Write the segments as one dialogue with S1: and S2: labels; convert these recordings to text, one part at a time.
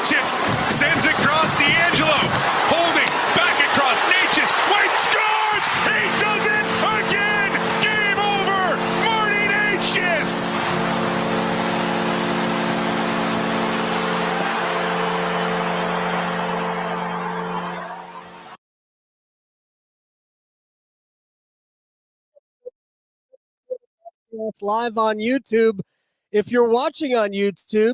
S1: Natchez sends it across D'Angelo. Holding. Back across. Natchez. White scores! He does it again! Game over! Marty Natchez!
S2: It's live on YouTube. If you're watching on YouTube,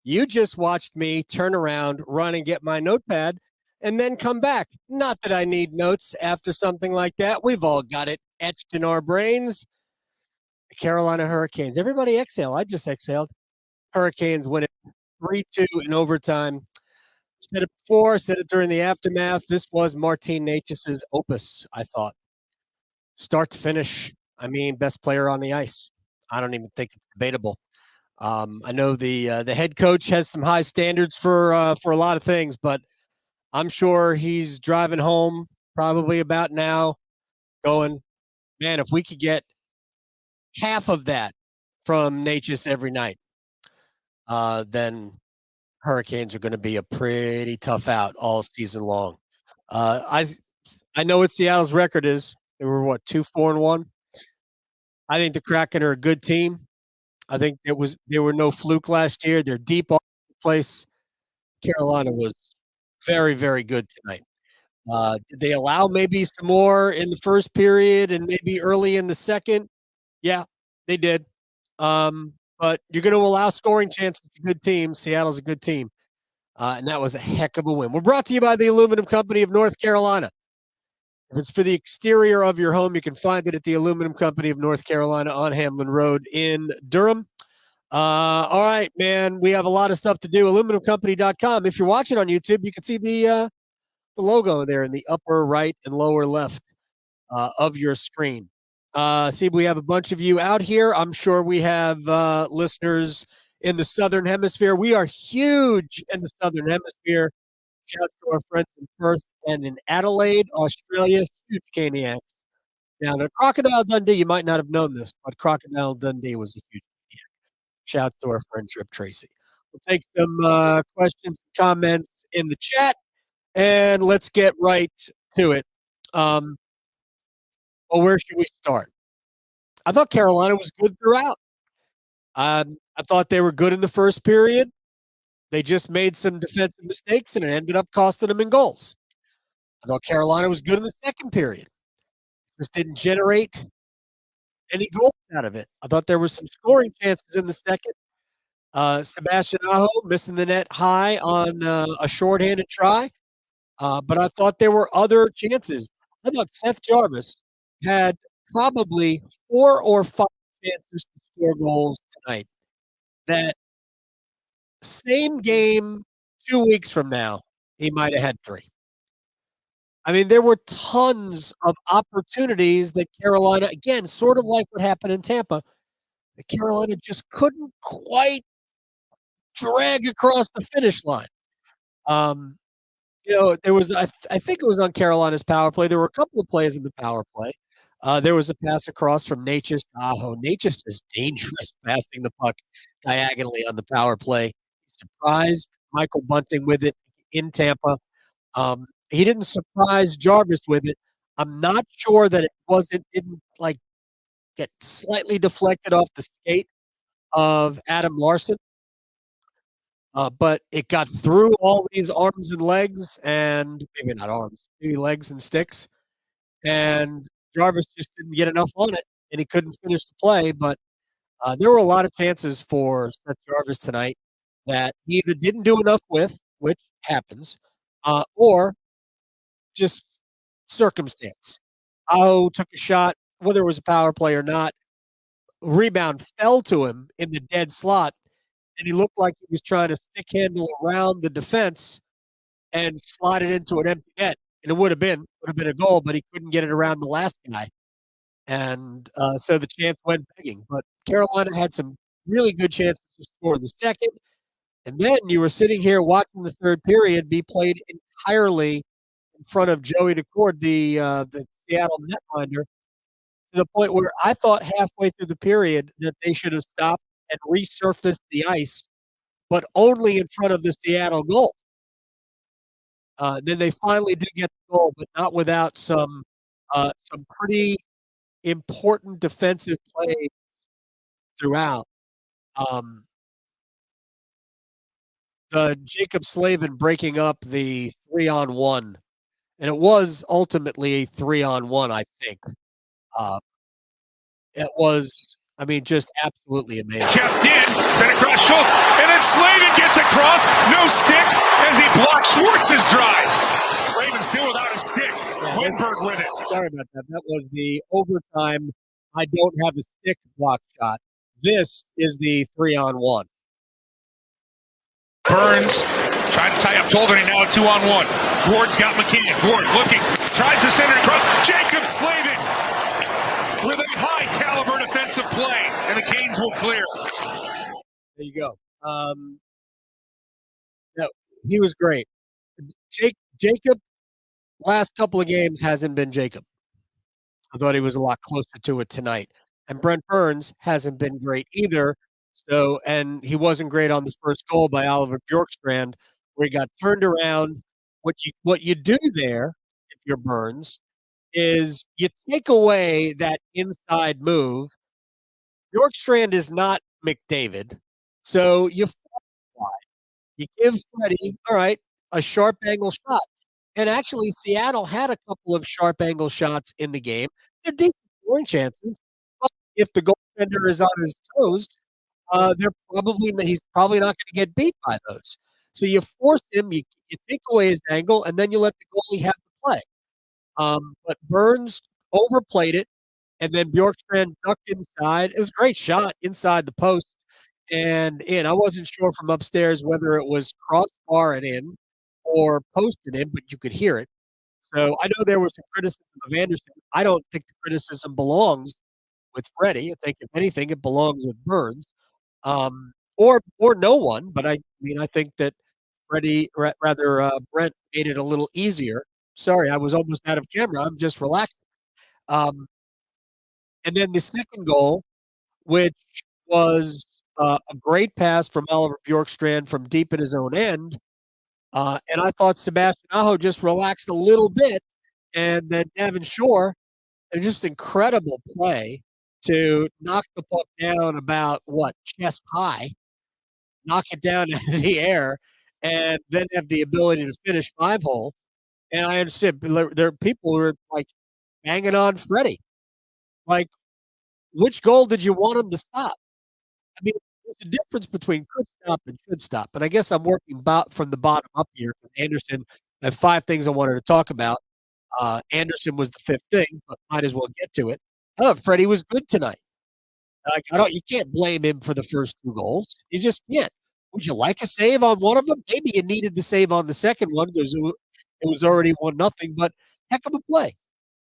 S2: you just watched me turn around, run and get my notepad, and then come back. Not that I need notes after something like that. We've all got it etched in our brains. The Carolina Hurricanes. Everybody exhale. I just exhaled. Hurricanes win it 3-2 in overtime. Said it before, said it during the aftermath. This was Martin Necas's opus, I thought. Start to finish. I mean, best player on the ice. I don't even think it's debatable. I know the head coach has some high standards for a lot of things, but I'm sure he's driving home probably about now, going, man, if we could get half of that from Necas every night, then Hurricanes are going to be a pretty tough out all season long. I know what Seattle's record is. They were 2-4-1. I think the Kraken are a good team. I think there were no fluke last year. They're deep all over the place. Carolina was very, very good tonight. Did they allow maybe some more in the first period and maybe early in the second? Yeah, they did. But you're going to allow scoring chances to good teams. Seattle's a good team. And that was a heck of a win. We're brought to you by the Aluminum Company of North Carolina. If it's for the exterior of your home, you can find it at the Aluminum Company of North Carolina on Hamlin Road in Durham. All right, man, we have a lot of stuff to do. Aluminumcompany.com. If you're watching on YouTube, you can see the logo there in the upper right and lower left of your screen. See, we have a bunch of you out here. I'm sure we have listeners in the Southern Hemisphere. We are huge in the Southern Hemisphere. Shout out to our friends in Perth and in Adelaide, Australia. Huge Caniacs. Now, to Crocodile Dundee, you might not have known this, but Crocodile Dundee was a huge Caniac. Shout out to our friend Trip Tracy. We'll take some questions and comments in the chat, and let's get right to it. Well, where should we start? I thought Carolina was good throughout. I thought they were good in the first period. They just made some defensive mistakes, and it ended up costing them in goals. I thought Carolina was good in the second period. Just didn't generate any goals out of it. I thought there were some scoring chances in the second. Sebastian Aho missing the net high on a shorthanded try. But I thought there were other chances. I thought Seth Jarvis had probably 4 or 5 chances to score goals tonight. That same game 2 weeks from now, he might have had 3. I mean, there were tons of opportunities that Carolina, again, sort of like what happened in Tampa, that Carolina just couldn't quite drag across the finish line. There was, I think it was on Carolina's power play. There were a couple of plays in the power play. There was a pass across from Necas to Aho. Necas is dangerous passing the puck diagonally on the power play. He surprised Michael Bunting with it in Tampa. He didn't surprise Jarvis with it. I'm not sure that it didn't get slightly deflected off the skate of Adam Larson. But it got through all these arms and legs, and maybe not arms, maybe legs and sticks. And Jarvis just didn't get enough on it, and he couldn't finish the play. But there were a lot of chances for Seth Jarvis tonight that he either didn't do enough with, which happens, or just circumstance. Aho took a shot, whether it was a power play or not. Rebound fell to him in the dead slot, and he looked like he was trying to stick handle around the defense and slide it into an empty net. And it would have been a goal, but he couldn't get it around the last guy. And so the chance went begging. But Carolina had some really good chances to score in the second. And then you were sitting here watching the third period be played entirely in front of Joey Decord, the Seattle netminder, to the point where I thought halfway through the period that they should have stopped and resurfaced the ice but only in front of the Seattle goal. Then they finally do get the goal, but not without some pretty important defensive play throughout. Um, the Jacob Slavin breaking up the 3-on-1, and it was ultimately a 3-on-1, I think. Uh, it was, I mean, just absolutely amazing.
S1: Kept in, sent across Schultz, and then Slavin gets across, no stick, as he blocks Schwartz's drive. Slavin still without a stick.
S2: Yeah,
S1: Winberg with it.
S2: sorry about that. That was the overtime, I don't have a stick block shot. This is the 3-on-1.
S1: Burns trying to tie up Tolden, and now a 2-on-1. Gord's got McCann. Gord looking, tries to send it across. Jacob Slavin with a high caliber defensive play, and the Canes will clear.
S2: There you go. No, he was great. Jacob, last couple of games hasn't been Jacob. I thought he was a lot closer to it tonight. And Brent Burns hasn't been great either. So, and he wasn't great on the first goal by Oliver Bjorkstrand, where he got turned around. What you do there, if you're Burns, is you take away that inside move. Bjorkstrand is not McDavid, so you give Freddie, all right, a sharp angle shot. And actually, Seattle had a couple of sharp angle shots in the game. They're decent scoring chances, but if the goaltender is on his toes, he's probably not going to get beat by those. So you force him, you take away his angle, and then you let the goalie have the play. But Burns overplayed it, and then Bjorkstrand ducked inside. It was a great shot inside the post and in. I wasn't sure from upstairs whether it was crossbar and in or posted in, but you could hear it. So I know there was some criticism of Anderson. I don't think the criticism belongs with Freddie. I think if anything, it belongs with Burns, or no one. But I mean, I think that Brent made it a little easier. Sorry, I was almost out of camera. I'm just relaxing. Um, and then the second goal, which was a great pass from Oliver Bjorkstrand from deep in his own end. And I thought Sebastian Aho just relaxed a little bit. And then Devin Shore, just incredible play to knock the puck down about chest high, knock it down into the air, and then have the ability to finish 5-hole. And I understand there are people who are like banging on Freddie. Like, which goal did you want him to stop? I mean, there's a difference between could stop and should stop. And I guess I'm working from the bottom up here. Anderson, I have 5 things I wanted to talk about. Anderson was the 5th thing, but might as well get to it. Freddie was good tonight. You can't blame him for the first 2 goals. You just can't. Would you like a save on one of them? Maybe you needed the save on the second one because it was already 1-0. But heck of a play,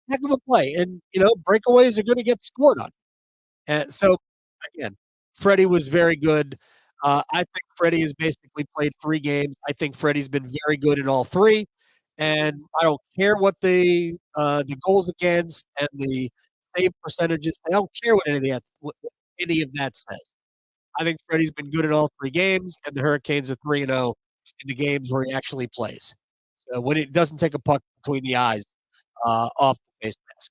S2: and breakaways are going to get scored on. And so again, Freddie was very good. I think Freddie has basically played 3 games. I think Freddie's been very good in all 3. And I don't care what the goals against and the save percentages. I don't care what any of that says. I think Freddie's been good in all 3 games, and the Hurricanes are 3-0 in the games where he actually plays. So when it doesn't take a puck between the eyes off the face mask.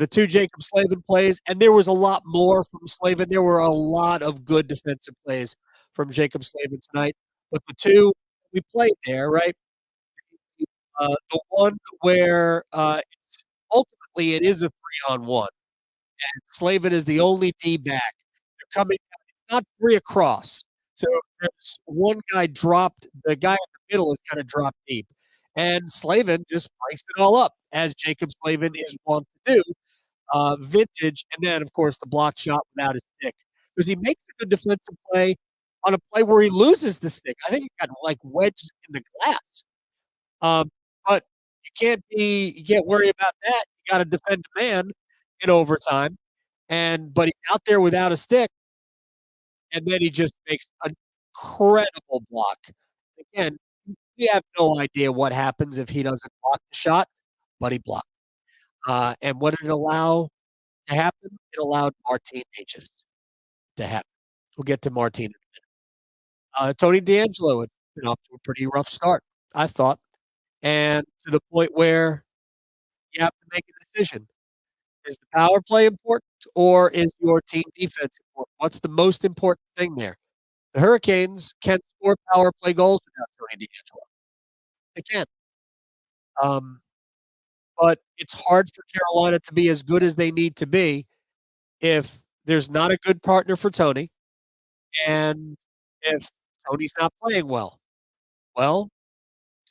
S2: The 2 Jacob Slavin plays, and there was a lot more from Slavin. There were a lot of good defensive plays from Jacob Slavin tonight. But the 2 we played there, right? The one where ultimately it is a 3-on-1, and Slavin is the only D back. They're coming not 3 across. So there's one guy dropped. The guy in the middle is kind of dropped deep. And Slavin just breaks it all up, as Jacob Slavin is wont to do. Vintage, and then, of course, the block shot without his stick. Because he makes a good defensive play on a play where he loses the stick. I think he got, wedged in the glass. But you can't worry about that. You got to defend a man in overtime. But he's out there without a stick, and then he just makes an incredible block. Again, we have no idea what happens if he doesn't block the shot, but he blocked. And what did it allow to happen? It allowed Martin H's to happen. We'll get to Martin in a minute. Tony D'Angelo had been off to a pretty rough start, I thought, and to the point where you have to make a decision. Is the power play important or is your team defense important? What's the most important thing there? The Hurricanes can score power play goals without Tony D'Angelo. They can. Um, but it's hard for Carolina to be as good as they need to be if there's not a good partner for Tony and if Tony's not playing well. Well,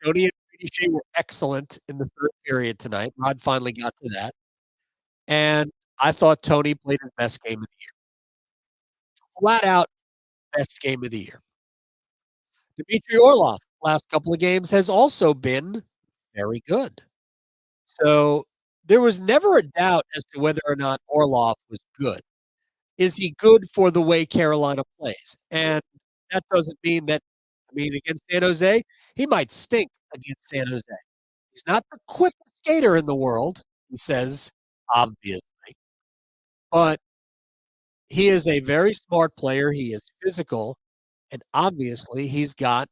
S2: Tony and Brady Shea were excellent in the third period tonight. Rod finally got to that. And I thought Tony played his best game of the year. Flat out best game of the year. Dmitry Orlov, last couple of games, has also been very good. So there was never a doubt as to whether or not Orlov was good. Is he good for the way Carolina plays? And that doesn't mean that, against San Jose, he might stink against San Jose. He's not the quickest skater in the world, he says, obviously. But he is a very smart player. He is physical. And obviously, he's got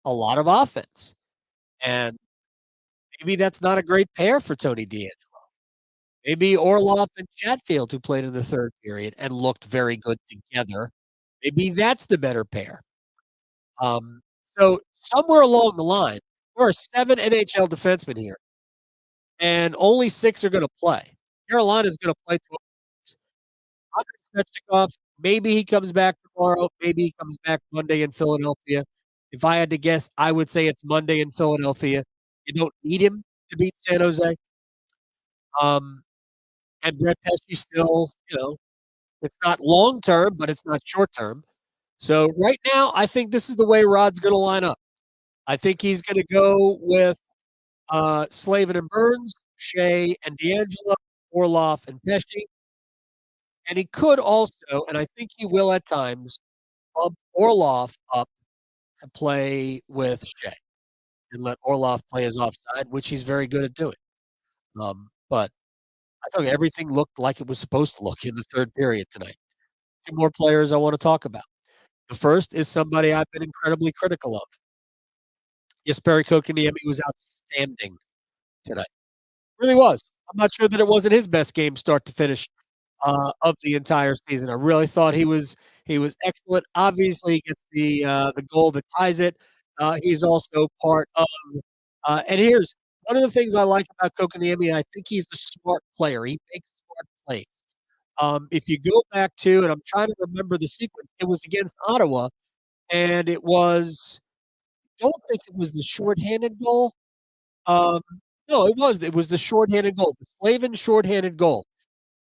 S2: a lot of offense. And maybe that's not a great pair for Tony D'Angelo. Maybe Orlov and Chatfield, who played in the third period and looked very good together, maybe that's the better pair. So somewhere along the line, there are 7 NHL defensemen here, and only 6 are going to play. Carolina's going to play 12 games. Andrei Svechnikov, maybe he comes back tomorrow. Maybe he comes back Monday in Philadelphia. If I had to guess, I would say it's Monday in Philadelphia. You don't need him to beat San Jose. And Brett Pesce still, it's not long term, but it's not short term. So right now, I think this is the way Rod's going to line up. I think he's going to go with Slavin and Burns, Shea and D'Angelo, Orlov and Pesce. And he could also, and I think he will at times, bump Orlov up to play with Shea and let Orlov play his offside, which he's very good at doing. But I thought everything looked like it was supposed to look in the third period tonight. 2 more players I want to talk about. The first is somebody I've been incredibly critical of. Jesperi Kotkaniemi was outstanding tonight. Really was. I'm not sure that it wasn't his best game start to finish of the entire season. I really thought he was excellent. Obviously, he gets the goal that ties it. He's also part of and here's one of the things I like about Kotkaniemi. I think he's a smart player. He makes smart plays. If you go back to, and I'm trying to remember the sequence, it was against Ottawa, and it was. Don't think it was the shorthanded goal. Um, no, it was the shorthanded goal, the Slavin shorthanded goal.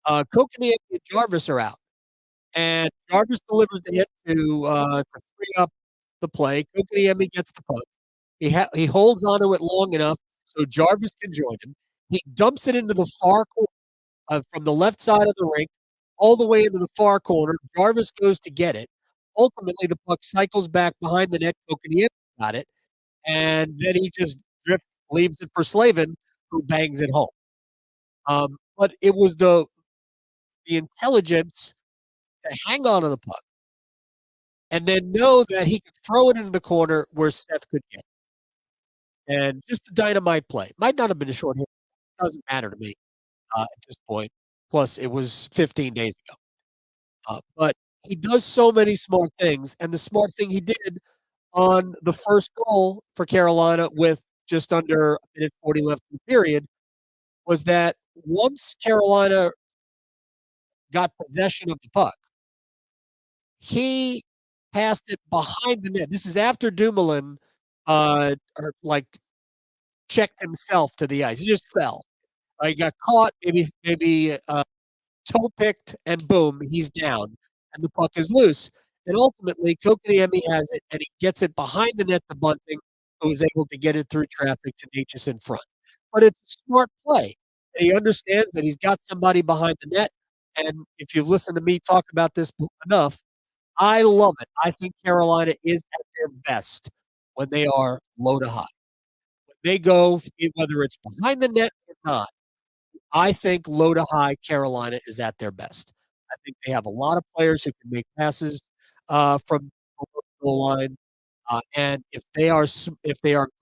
S2: Kotkaniemi and Jarvis are out, and Jarvis delivers the hit to free up the play. Kotkaniemi gets the puck. He holds onto it long enough so Jarvis can join him. He dumps it into the far corner from the left side of the rink, all the way into the far corner. Jarvis goes to get it. Ultimately, the puck cycles back behind the net. Kotkaniemi got it, and then he just leaves it for Slavin, who bangs it home. But it was the intelligence to hang on to the puck and then know that he could throw it into the corner where Seth could get it. And just a dynamite play. Might not have been a short hit. Doesn't matter to me at this point. Plus, it was 15 days ago. But he does so many smart things. And the smart thing he did on the first goal for Carolina with just under a minute 40 left in the period was that once Carolina got possession of the puck, he passed it behind the net. This is after Dumoulin checked himself to the ice. He just fell. He got caught, maybe toe picked, and boom, he's down, and the puck is loose. And ultimately, Kotkaniemi has it, and he gets it behind the net to Bunting, who is able to get it through traffic to Natchez in front. But it's a smart play. And he understands that he's got somebody behind the net. And if you've listened to me talk about this enough, I love it. I think Carolina is at their best when they are low to high. When they go, whether it's behind the net or not, I think low to high Carolina is at their best. I think they have a lot of players who can make passes from the goal line. And if they are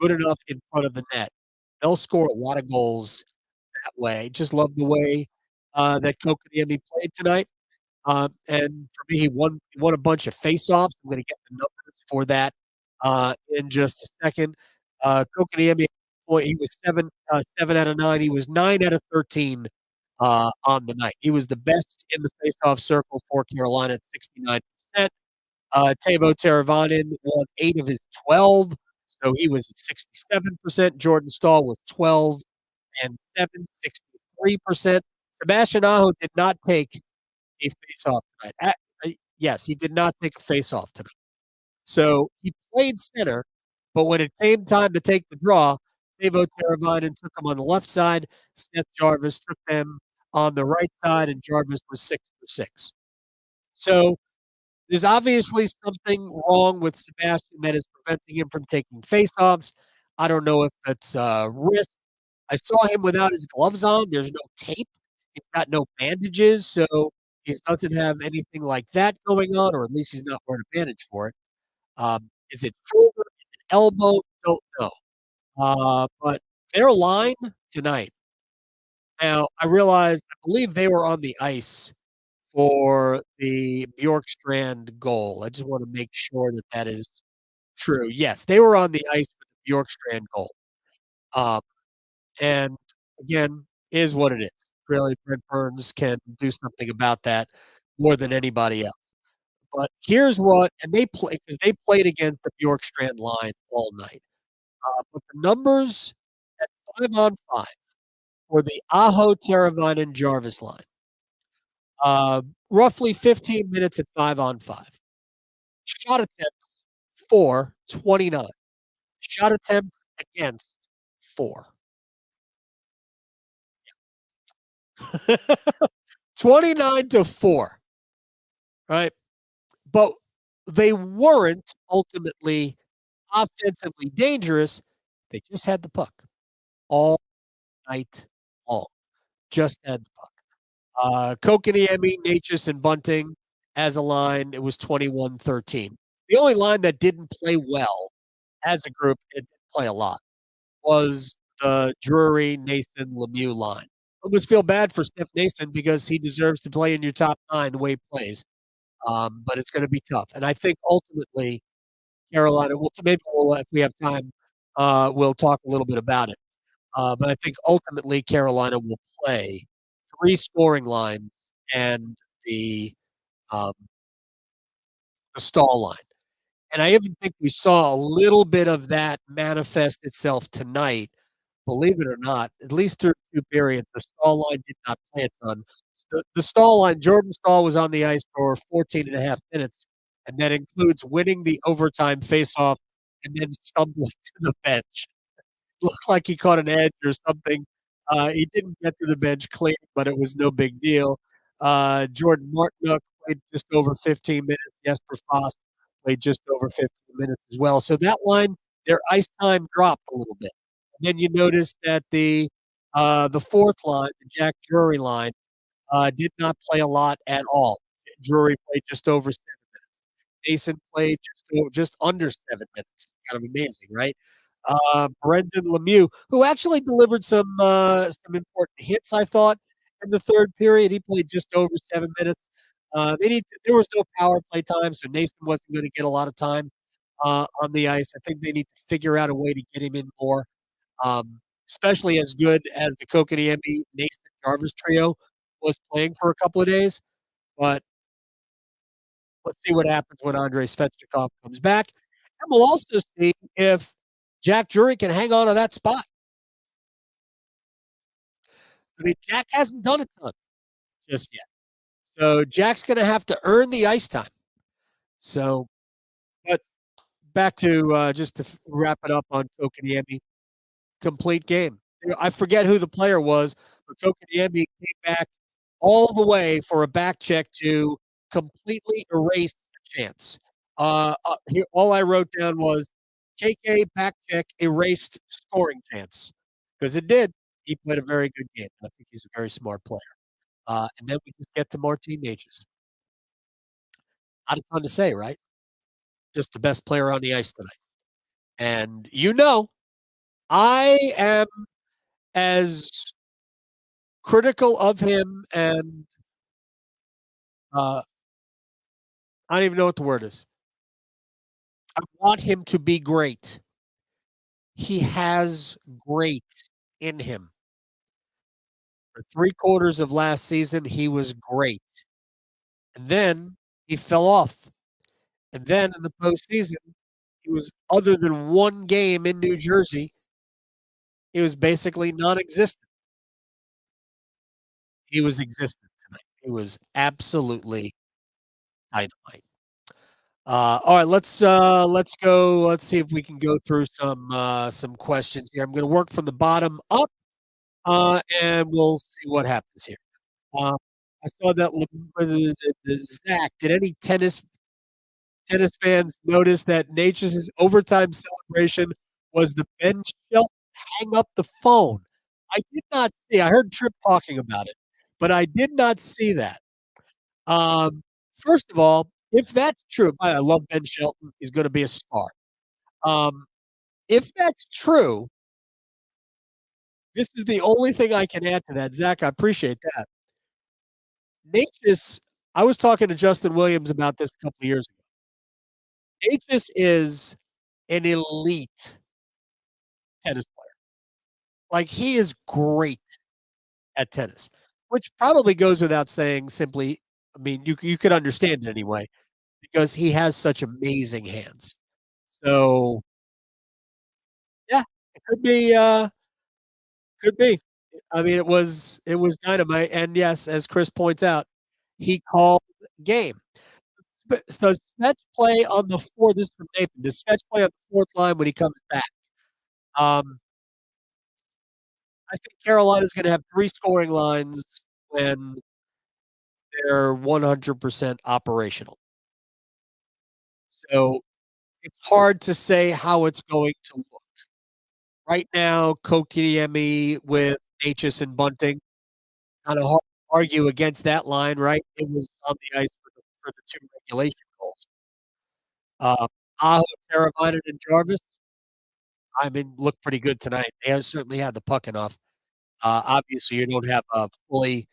S2: good enough in front of the net, they'll score a lot of goals that way. Just love the way that Kotkaniemi played tonight. And for me, he won a bunch of faceoffs. I'm going to get the numbers for that in just a second. Kotkaniemi, boy, he was 7 out of 9. He was 9 out of 13 on the night. He was the best in the faceoff circle for Carolina at 69%. Teuvo Teravainen won 8 of his 12, so he was at 67%. Jordan Staal was 12 and 7, 63%. Sebastian Aho did not take a face-off tonight. Yes, he did not take a face-off tonight. So he played center, but when it came time to take the draw, Teuvo Teravainen took him on the left side. Seth Jarvis took them on the right side, and Jarvis was 6 for 6. So there's obviously something wrong with Sebastian that is preventing him from taking faceoffs. I don't know if that's wrist. I saw him without his gloves on. There's no tape. He's got no bandages, so he doesn't have anything like that going on, or at least he's not wearing a bandage for it. Is it shoulder? Is it elbow? Don't know. But their line tonight. Now I realized I believe they were on the ice for the Bjorkstrand goal. I just want to make sure that that is true. Yes, they were on the ice for the Bjorkstrand goal. Um, and again, is what it is. Really, Brent Burns can do something about that more than anybody else. But here's what, and they play because they played against the Bjorkstrand line all night. But the numbers at 5-on-5 for the Aho Teravainen Jarvis line. Roughly 15 minutes at 5-on-5. Shot attempts 4, 29. Shot attempts against 4. 29 to 4, right? But they weren't ultimately offensively dangerous. They just had the puck all night long. Just had the puck. Kotkaniemi, Natchez, and Bunting as a line, it was 21-13. The only line that didn't play well as a group, it didn't play a lot, was the Drury, Nason, Lemieux line. I almost feel bad for Steph Nason because he deserves to play in your top 9 the way he plays. But it's going to be tough. And I think ultimately Carolina, maybe if we have time, we'll talk a little bit about it. But I think ultimately Carolina will play 3 scoring lines and the um, the Staal line. And I even think we saw a little bit of that manifest itself tonight. Believe it or not, at least through 2 periods, the Staal line did not play a ton. The Staal line, Jordan Staal was on the ice for 14 and a half minutes, and that includes winning the overtime faceoff and then stumbling to the bench. Looked like he caught an edge or something. He didn't get to the bench clean, but it was no big deal. Jordan Martinook played just over 15 minutes. Jesper Fast played just over 15 minutes as well. So that line, their ice time dropped a little bit. And then you notice that the fourth line, the Jack Drury line, did not play a lot at all. Drury played just over 7 minutes. Mason played just under 7 minutes. Kind of amazing, right? Brendan Lemieux, who actually delivered some important hits, I thought, in the third period. He played just over 7 minutes. There was no power play time, so Nathan wasn't going to get a lot of time on the ice. I think they need to figure out a way to get him in more, especially as good as the Kotkaniemi, Nathan Jarvis trio was playing for a couple of days. But let's see what happens when Andrei Svechnikov comes back. And we'll also see if Jack Drury can hang on to that spot. I mean, Jack hasn't done a ton just yet. So Jack's going to have to earn the ice time. So, but back to just to wrap it up on Kotkaniemi, complete game. I forget who the player was, but Kotkaniemi came back all the way for a back check to completely erase the chance. Here, all I wrote down was KK back check erased scoring chance because it did. He played a very good game. I think he's a very smart player. And then we just get to more teenagers. Not a ton to say, right? just the best player on the ice tonight. And I am as critical of him and uh, I don't even know what the word is. I want him to be great. He has great in him. For 3/4 of last season, he was great. And then he fell off. And then in the postseason, he was other than one game in New Jersey, he was basically non-existent. He was existent tonight. He was absolutely dynamite. All right, let's go. Let's see if we can go through some questions here. I'm going to work from the bottom up, and we'll see what happens here. Uh, I saw that Zach. Did any tennis fans notice that Nature's overtime celebration was the Ben Shelton hang up the phone? I did not see. I heard Tripp talking about it, but I did not see that. Um, First of all, if that's true, I love Ben Shelton. He's going to be a star. Um, if that's true, this is the only thing I can add to that. Zach, I appreciate that. Natchez, I was talking to Justin Williams about this a couple of years ago. Natchez is an elite tennis player. Like, he is great at tennis, which probably goes without saying simply. I mean, you could understand it anyway because he has such amazing hands. So, yeah, it could be. I mean, it was dynamite, and yes, as Chris points out, he called game. Does Smets play on the 4 this is from Nathan. Does Smets play on the 4th line when he comes back? Um, I think Carolina's gonna have 3 scoring lines when they're 100% operational. So, it's hard to say how it's going to look. Right now, Kotkaniemi with Necas and Bunting, kinda hard to argue against that line, right? It was on the ice for the 2 regulation goals. Uh, Aho, Teravainen, and Jarvis, I mean, looked pretty good tonight. They have certainly had the puck enough. Obviously, you don't have a fully,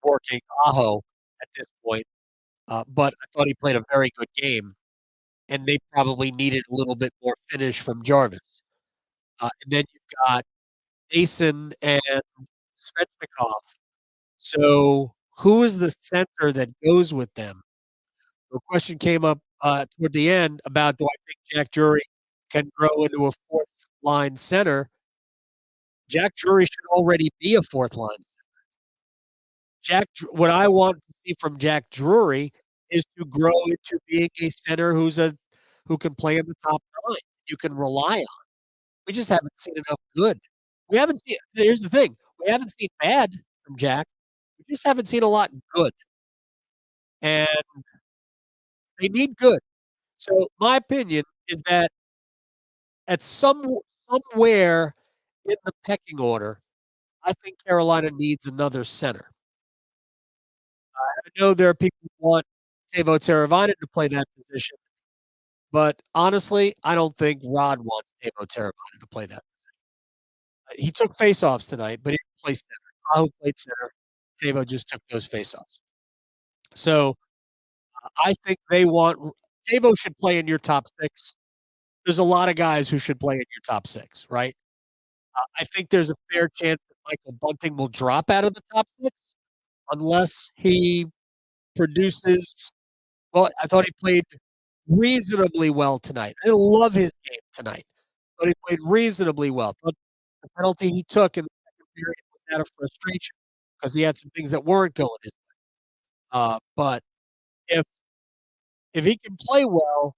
S2: working Aho at this point, but I thought he played a very good game, and they probably needed a little bit more finish from Jarvis. And then you've got Mason and Svechnikov. So, who is the center that goes with them? The question came up, toward the end about do I think Jack Drury can grow into a 4th line center? Jack Drury should already be a 4th line. What I want to see from Jack Drury is to grow into being a center who can play in the top 9, you can rely on. We just haven't seen enough good. We haven't seen Here's the thing, we haven't seen bad from Jack. We just haven't seen a lot good, and they need good. So, my opinion is that at somewhere in the pecking order, I think Carolina needs another center. I know there are people who want Teuvo Teravainen to play that position, but honestly, I don't think Rod wants Teuvo Teravainen to play that position. He took faceoffs tonight, but he didn't play center. Aho played center. Teuvo just took those faceoffs. So, I think they want Teuvo should play in your top 6. There's a lot of guys who should play in your top 6, right? I think there's a fair chance that Michael Bunting will drop out of the top 6 unless he produces well, I thought he played reasonably well tonight. I didn't love his game tonight, but he played reasonably well. Thought the penalty he took in the second period was out of frustration because he had some things that weren't going his way. But if if he can play well,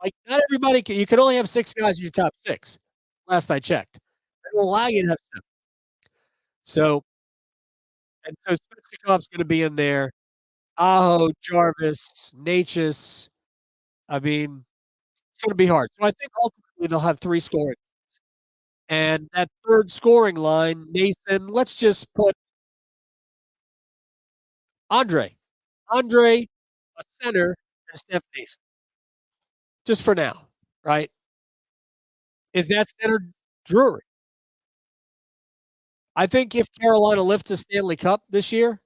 S2: like, not everybody can you can only have 6 guys in your top 6, last I checked. They will allow you to have 7. So Svechnikov's gonna be in there. Aho, Jarvis, Necas. I mean, it's gonna be hard. So I think ultimately they'll have 3 scoring. And that 3rd scoring line, Nathan, let's just put Andre. Andre, a center, and Steph Nason. just for now, right? Is that center Drury? I think if Carolina lifts a Stanley Cup this year,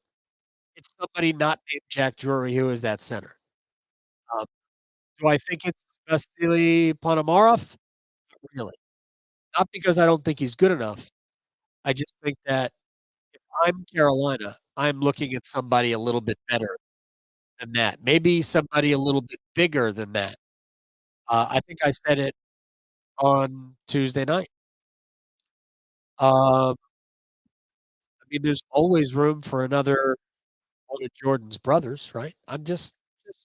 S2: it's somebody not named Jack Drury who is that center. Um, do I think it's Vasily Ponomarev? Not really. Not because I don't think he's good enough. I just think that if I'm Carolina, I'm looking at somebody a little bit better than that. Maybe somebody a little bit bigger than that. I think I said it on Tuesday night. I mean, there's always room for another one of Jordan's brothers, right? I'm just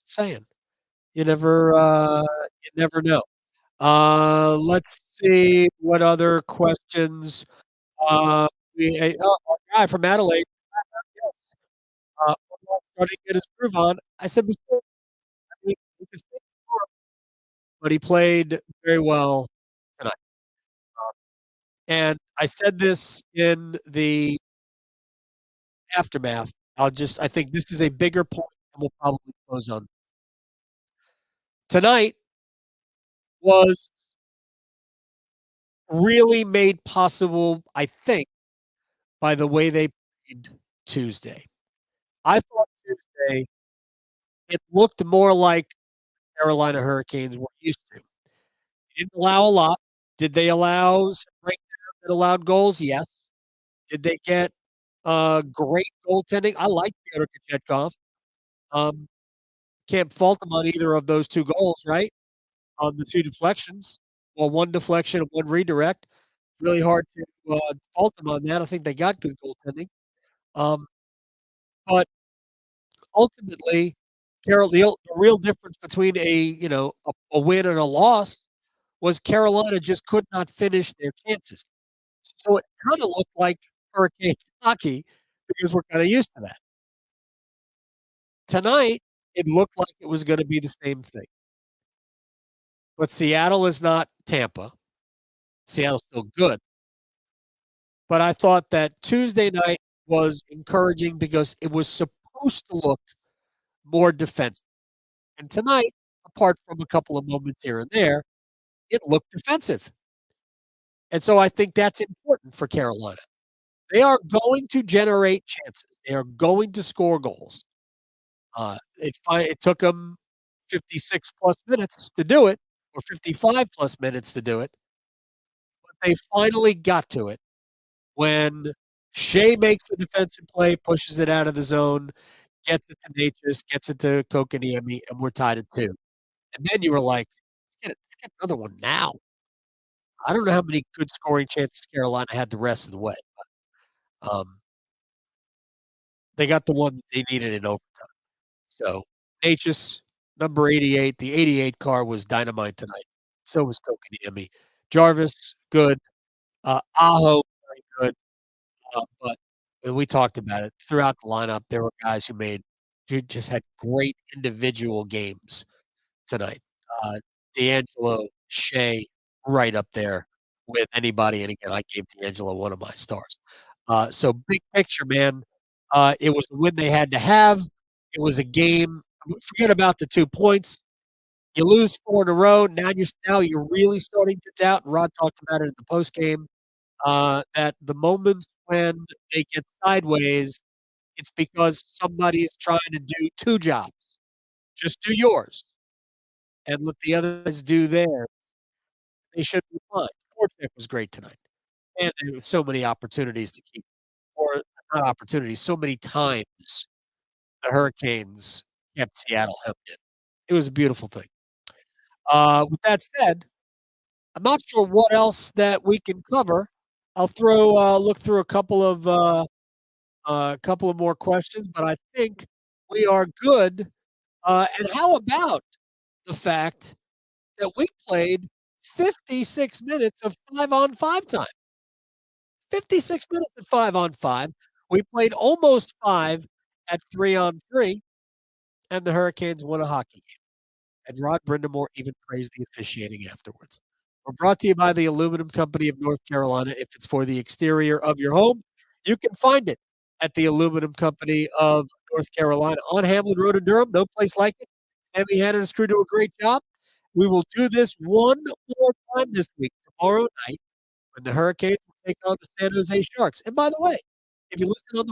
S2: saying. You never know. Let's see what other questions. Uh, our guy from Adelaide, yes, starting to get his groove on. I said before, I mean, we can say before, but he played very well tonight. And I said this in the aftermath. I think this is a bigger point, and we'll probably close on tonight was really made possible, I think, by the way they played Tuesday. I thought Tuesday, it looked more like Carolina Hurricanes were used to. They didn't allow a lot. Did they allow some breakdowns that allowed goals? Yes. Did they get great goaltending? I like Pyotr Kochetkov. Um, can't fault them on either of those 2 goals, right? On the 2 deflections. Well, 1 deflection and 1 redirect. Really hard to fault them on that. I think they got good goaltending. Um, but ultimately, the real difference between a win and a loss was Carolina just could not finish their chances. So it kinda looked like Hurricanes hockey because we're kinda used to that. Tonight, it looked like it was gonna be the same thing. But Seattle is not Tampa. Seattle's still good. But I thought that Tuesday night was encouraging because it was supposed to look more defensive. And tonight, apart from a couple of moments here and there, it looked defensive. And so I think that's important for Carolina. They are going to generate chances. They are going to score goals. It took them 56 plus minutes to do it, or 55 plus minutes to do it. But they finally got to it when Shea makes the defensive play, pushes it out of the zone, gets it to Natchez, gets it to Kokaniemi, and we're tied at 2. And then you were like, let's get another one now. I don't know how many good scoring chances Carolina had the rest of the way. Um, they got the one that they needed in overtime. So Natchez, number 88, the 88 car was dynamite tonight. So was Kokaniemi. Jarvis, good. Aho, very good. But when we talked about it, throughout the lineup, there were guys who just had great individual games tonight. Uh, D'Angelo, Shea, right up there with anybody, and again, I gave D'Angelo one of my stars. So big picture, man, it was a win they had to have. It was a game forget about the 2 points. You lose 4 in a row, now you're really starting to doubt, and Rod talked about it in the postgame, that the moments when they get sideways, it's because somebody is trying to do 2 jobs. Just do yours and let the others do theirs. They should be fine. Voracek was great tonight, and there were so many opportunities to keep or not opportunities, so many times the Hurricanes kept Seattle hemmed in. It was a beautiful thing. With that said, I'm not sure what else that we can cover. I'll look through a couple of more questions, but I think we are good. And how about the fact that we played 56 minutes of 5-on-5 time? 56 minutes at 5-on-5. We played almost 5 at 3-on-3, and the Hurricanes won a hockey game. And Rod Brindamore even praised the officiating afterwards. We're brought to you by the Aluminum Company of North Carolina. If it's for the exterior of your home, you can find it at the Aluminum Company of North Carolina on Hamlin Road in Durham. No place like it. Sammy Hanna and his crew do a great job. We will do this one more time this week, tomorrow night, when the Hurricanes will take on the San Jose Sharks. And by the way, if you listen on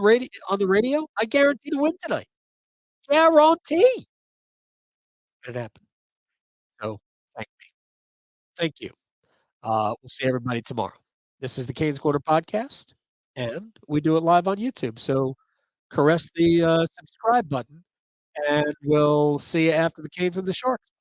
S2: the radio, I guarantee to win tonight. Guarantee. It happened. So thank thank you. We'll see everybody tomorrow. This is the Canes Quarter podcast, and we do it live on YouTube. So caress the subscribe button, and we'll see you after the Canes and the Sharks.